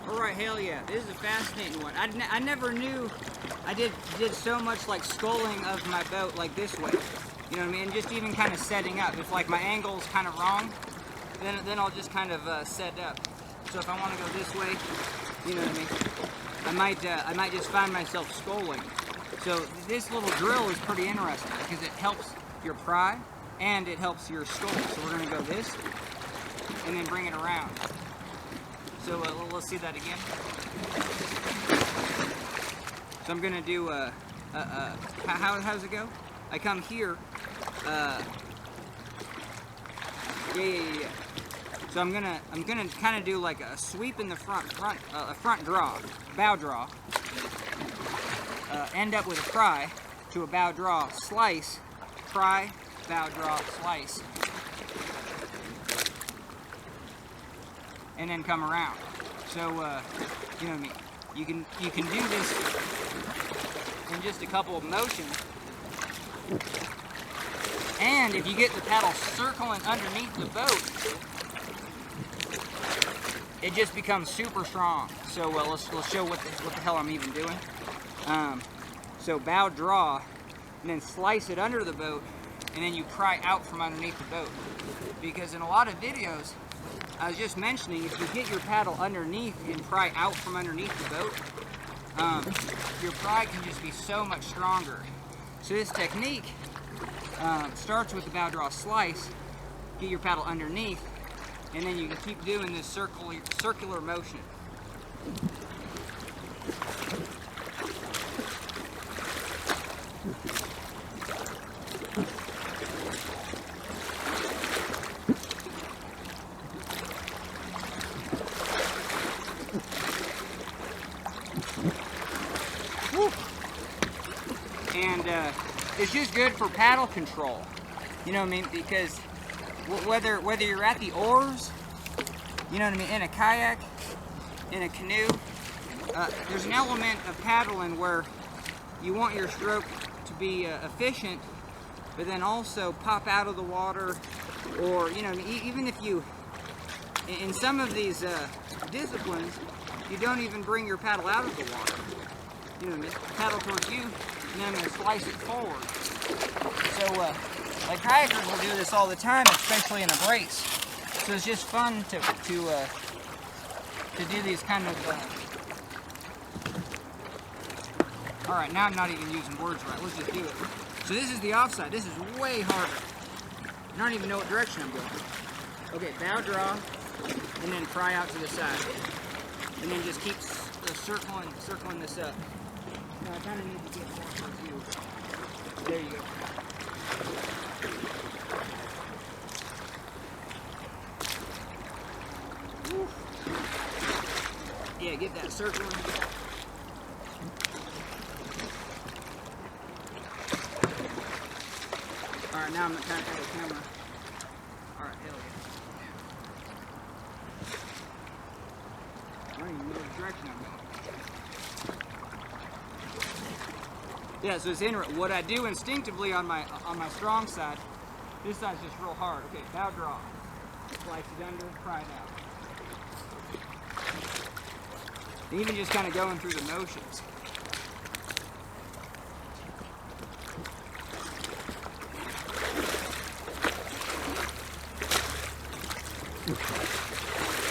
Alright, hell yeah. This is a fascinating one. I never knew I did so much like sculling of my boat like this way. You know what I mean? Just even kind of setting up. If like my angle's kind of wrong, then I'll just kind of set up. So if I want to go this way, you know what I mean? I might just find myself sculling. So this little drill is pretty interesting because it helps your pry and it helps your scull. So we're going to go this and then bring it around. So let's see that again. So I'm gonna do how does it go? I come here. Yeah. So I'm gonna kind of do like a sweep in the front draw, bow draw. End up with a pry to a bow draw, slice, pry, bow draw, slice. And then come around. So, you know what I mean? You can do this in just a couple of motions. And if you get the paddle circling underneath the boat, it just becomes super strong. So let's show what the hell I'm even doing. So bow draw, and then slice it under the boat, and then you pry out from underneath the boat. Because in a lot of videos, I was just mentioning, if you get your paddle underneath and pry out from underneath the boat, your pry can just be so much stronger. So this technique starts with the bow draw slice, get your paddle underneath, and then you can keep doing this circular motion. And it's just good for paddle control, you know what I mean? Because whether you're at the oars, you know what I mean, in a kayak, in a canoe, there's an element of paddling where you want your stroke to be efficient, but then also pop out of the water, or you know, even if you, in some of these disciplines, you don't even bring your paddle out of the water. You know what I mean? Paddle towards you, and then I'm going to slice it forward. So, like kayakers will do this all the time, especially in a brace. So it's just fun to do these kind of. All right, now I'm not even using words right. Let's just do it. So this is the offside. This is way harder. I don't even know what direction I'm going. Okay, bow draw, and then pry out to the side, and then just keep circling this up. Now I kind of need to get more towards you. There you go. Woo. Yeah, get that circling. Alright, now I'm kind of out of camera. Alright, hell yeah. I don't even know the direction I'm going. Yeah, so it's interesting. What I do instinctively on my strong side, this side's just real hard. Okay, bow draw. Slice it under, pry it out. And even just kind of going through the motions.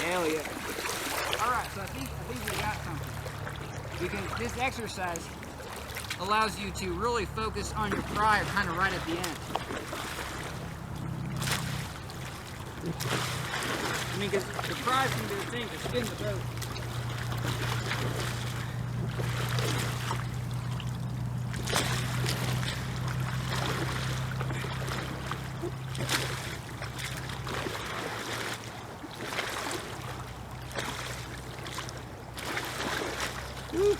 Hell yeah. Alright, so I think we got something. This exercise allows you to really focus on your pry kind of right at the end. I mean, because the pry can do a thing to spin the boat. Woo.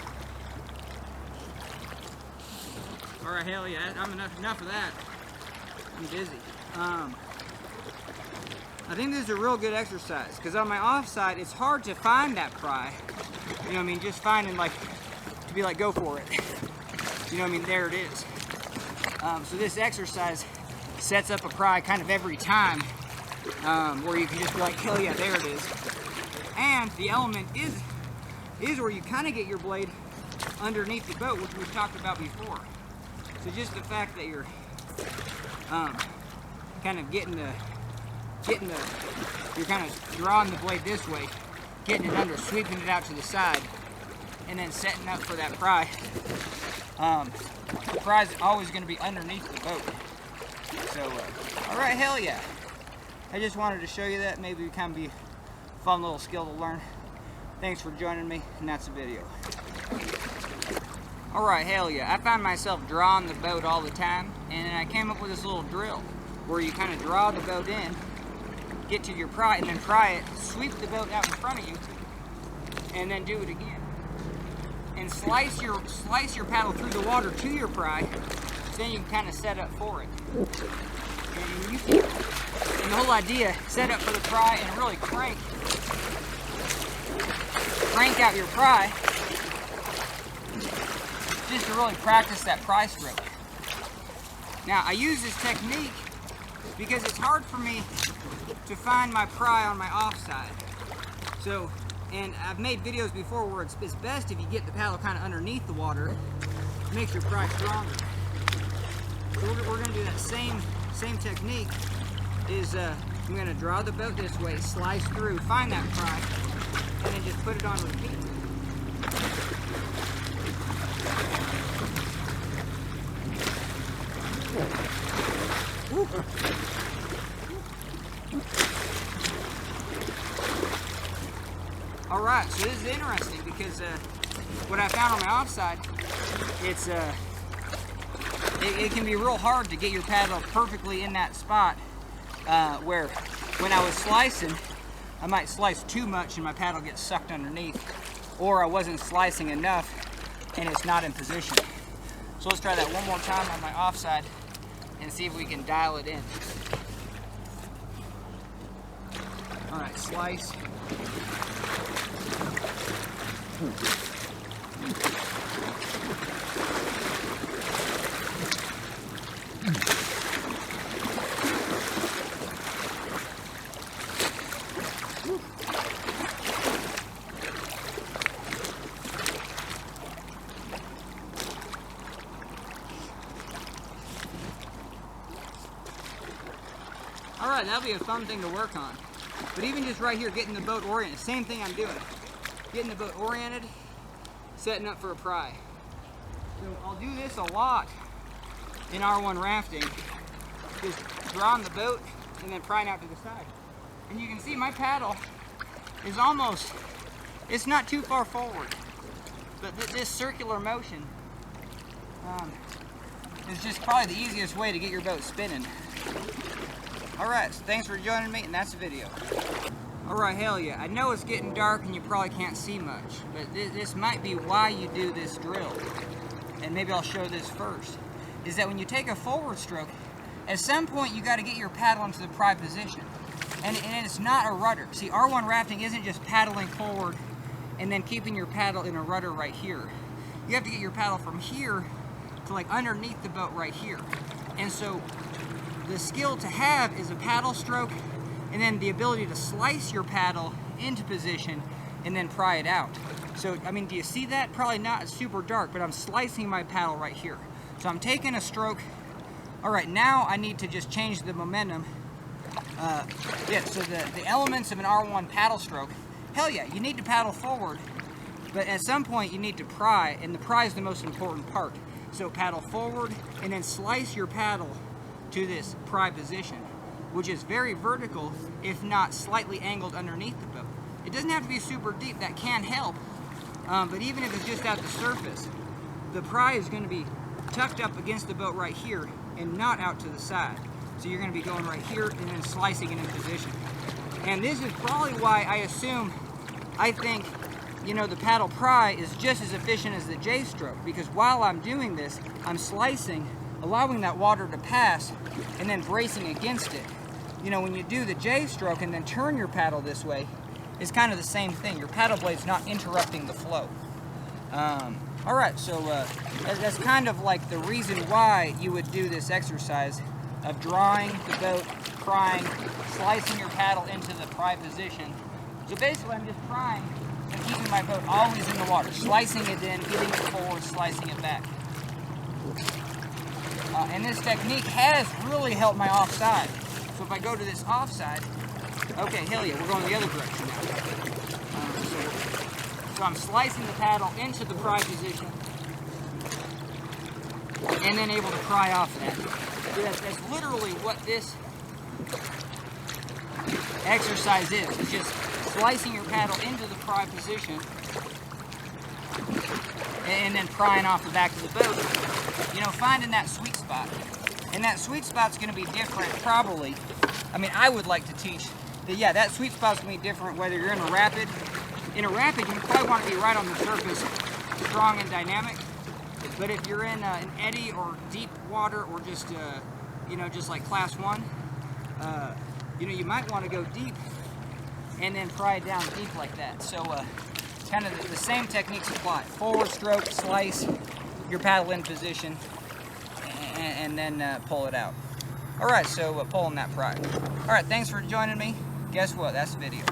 All right, hell yeah, I'm enough of that. I'm dizzy. I think this is a real good exercise because on my offside, it's hard to find that pry. You know what I mean? Just finding like, to be like, go for it. You know what I mean? There it is. So this exercise sets up a pry kind of every time where you can just be like, hell yeah, there it is. And the element is is where you kind of get your blade underneath the boat, which we've talked about before. So just the fact that you're kind of you're kind of drawing the blade this way, getting it under, sweeping it out to the side, and then setting up for that pry. The pry's always going to be underneath the boat. So, all right, hell yeah. I just wanted to show you that. Maybe it can be a fun little skill to learn. Thanks for joining me, and that's the video. All right, hell yeah. I find myself drawing the boat all the time, and then I came up with this little drill where you kind of draw the boat in, get to your pry, and then pry it, sweep the boat out in front of you, and then do it again. And slice your paddle through the water to your pry, so then you can kind of set up for it. And the whole idea, set up for the pry and really crank out your pry, just to really practice that pry stroke. Now, I use this technique because it's hard for me to find my pry on my offside. So, and I've made videos before where it's best if you get the paddle kind of underneath the water. It makes your pry stronger. So we're going to do that same technique. I'm going to draw the boat this way, slice through, find that pry, and then just put it on repeat. Woo. All right, so this is interesting because what I found on my offside, it can be real hard to get your paddle perfectly in that spot where when I was slicing, I might slice too much and my paddle gets sucked underneath, or I wasn't slicing enough and it's not in position. So let's try that one more time on my offside and see if we can dial it in. All right, slice. All right, that'll be a fun thing to work on. But even just right here, getting the boat oriented, same thing I'm doing. Getting the boat oriented, setting up for a pry. So I'll do this a lot in R1 rafting, just drawing the boat and then prying out to the side. And you can see my paddle is almost, it's not too far forward, but this circular motion is just probably the easiest way to get your boat spinning. Alright, so thanks for joining me, and that's the video. Alright, hell yeah. I know it's getting dark and you probably can't see much, but this might be why you do this drill. And maybe I'll show this first. Is that when you take a forward stroke, at some point you got to get your paddle into the pry position. And it's not a rudder. See, R1 rafting isn't just paddling forward and then keeping your paddle in a rudder right here. You have to get your paddle from here to like underneath the boat right here. And so the skill to have is a paddle stroke and then the ability to slice your paddle into position and then pry it out. So, I mean, do you see that? Probably not, it's super dark, but I'm slicing my paddle right here. So I'm taking a stroke. All right, now I need to just change the momentum. Yeah, so the elements of an R1 paddle stroke, hell yeah, you need to paddle forward, but at some point you need to pry, and the pry is the most important part. So paddle forward and then slice your paddle to this pry position, which is very vertical, if not slightly angled underneath the boat. It doesn't have to be super deep, that can help, but even if it's just at the surface, the pry is going to be tucked up against the boat right here and not out to the side. So you're going to be going right here and then slicing it in position. And this is probably why I think, you know, the paddle pry is just as efficient as the J stroke, because while I'm doing this, I'm slicing, allowing that water to pass, and then bracing against it. You know, when you do the J stroke and then turn your paddle this way, it's kind of the same thing. Your paddle blade's not interrupting the flow. All right, so that's kind of like the reason why you would do this exercise of drawing the boat, prying, slicing your paddle into the pry position. So basically I'm just prying and keeping my boat always in the water, slicing it in, getting it forward, slicing it back. And this technique has really helped my offside. So if I go to this offside, okay, hell yeah, we're going the other direction now. So I'm slicing the paddle into the pry position, and then able to pry off of that. So that's literally what this exercise is. It's just slicing your paddle into the pry position, and then prying off the back of the boat. You know, finding that sweet spot. And that sweet spot's going to be different probably. I mean, I would like to teach that, yeah, that sweet spot's going to be different whether you're in a rapid. In a rapid, you probably want to be right on the surface, strong and dynamic. But if you're in an eddy or deep water, or just, you know, just like class 1, you know, you might want to go deep and then pry it down deep like that. So kind of the same techniques apply. Forward stroke, slice your paddle in position, and then pull it out. All right, so pulling that pry. All right, thanks for joining me. Guess what? That's the video.